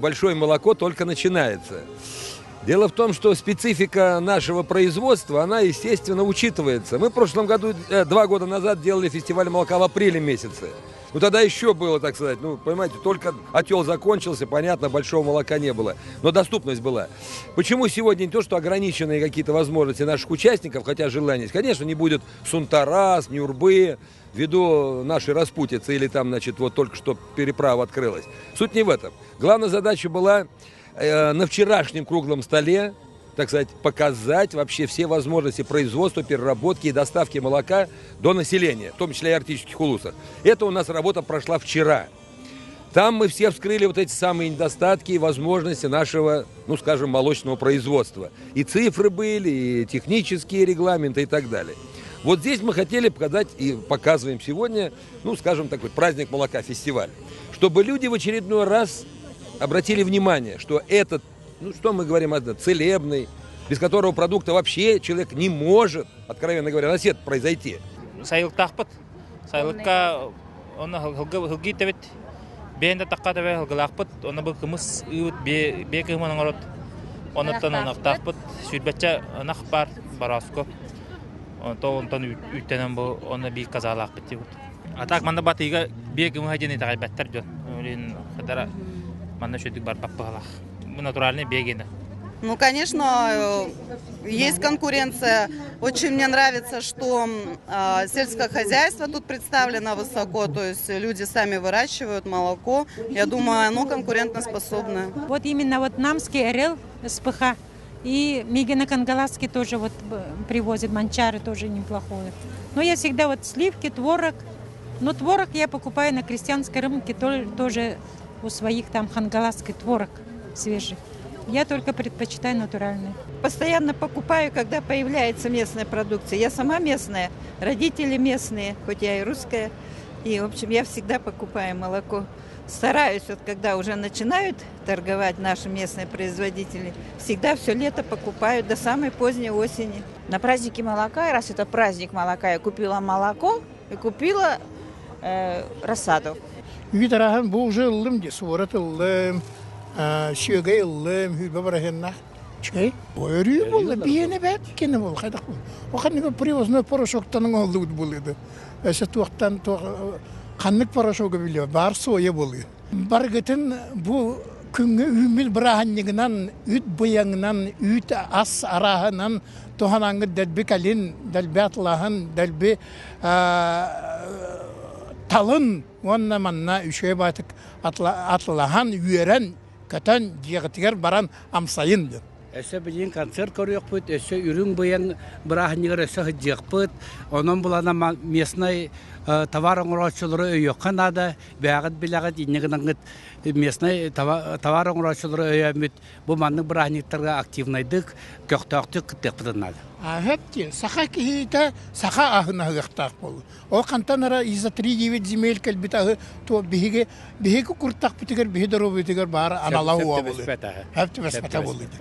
Большое молоко только начинается. Дело в том, что специфика нашего производства, она, естественно, учитывается. Мы в прошлом году, 2 года назад, делали фестиваль молока в апреле месяце. Ну, тогда еще было, так сказать, понимаете, только отел закончился, понятно, большого молока не было. Но доступность была. Почему сегодня не то, что ограниченные какие-то возможности наших участников, хотя желание есть, конечно, не будет Сунтарас, Нюрбы, ввиду нашей распутицы, или там, значит, вот только что переправа открылась. Суть не в этом. Главная задача была на вчерашнем круглом столе, так сказать, показать вообще все возможности производства, переработки и доставки молока до населения, в том числе и арктических улусах. Это у нас работа прошла вчера. Там мы все вскрыли вот эти самые недостатки и возможности нашего, ну, скажем, молочного производства. И цифры были, и технические регламенты и так далее. Вот здесь мы хотели показать и показываем сегодня, ну, скажем, такой праздник молока, фестиваль. Чтобы люди в очередной раз обратили внимание, что этот, ну, что мы говорим, целебный, без которого продукта вообще человек не может, откровенно говоря, на свет произойти. Сайылтақпыт. Сайылыққа оны хылги тебет. Бейінді таққа тебе хылгылақпыт. Оны бұл кымыз үйіт бей кымының ұрыт. Оныттан онықтақпыт. Сүрбетче онық барасы көп. Онтан үйттенен бұл оны бей қазалақпыт дейбіт. Атақ манда батыйға бей кымы хәдені тағай бәттер жон. Олин қадара манда шөдік бар баппығалақ. Натуральный бегины. Ну, конечно, есть конкуренция. Очень мне нравится, что сельское хозяйство тут представлено высоко, то есть люди сами выращивают молоко. Я думаю, оно конкурентоспособное. Вот именно вот намский РЛ, СПХ и Мегино-Кангаласский тоже вот привозят, манчары тоже неплохое. Но я всегда вот сливки, творог. Но творог я покупаю на крестьянской рынке тоже у своих там хангаласский творог свежий. Я только предпочитаю натуральный. Постоянно покупаю, когда появляется местная продукция. Я сама местная, родители местные, хоть я и русская. И, в общем, я всегда покупаю молоко. Стараюсь, вот когда уже начинают торговать наши местные производители, всегда все лето покупаю до самой поздней осени. На празднике молока, раз это праздник молока, я купила молоко и купила рассаду. Видарахан бұл жылым, суырат ылым, шөге ылым, хүлбе барахеннақ. Чөй? Өрі болды, бейені бәт кені бол, қайдақ бол. Оқан неге привозной порошоктаның олды болды. Әсі туақтан қанлық порошоғы білі, бар сойы болды. Бар гетін бұл күнгі үміл біраханнығынан, үт бұяңынан, үт ас арахынан, тоғанаңғы дәлбі кәлін, дәлбі атылағын, дәлбі талын, онна манна үшөй батық атылаған, үйерен, көтен, жиғытығыр баран амсайынды. Өсі білген концерт көрек бұд, өсі үрің бұян бірағынығыр өсі ғыджиқ бұд. Оның бұлана местный товар оңырашылары өйеққан ады, бәғыт біләғыт, инегінің местный товар оңырашылары өйемет. Бұл манның бірағынықтарға активнайдық, көқтіқтік күттік бұдынады. Әпте, сақа кейті, сақа ағына ғықтақ болу. О қантанара иза 3-9 земель кәлбет ағы, бейгі күрттақ бұтығыр, бейгі дұру бұтығыр бары аналауы болу. Әпте бәспәті болу.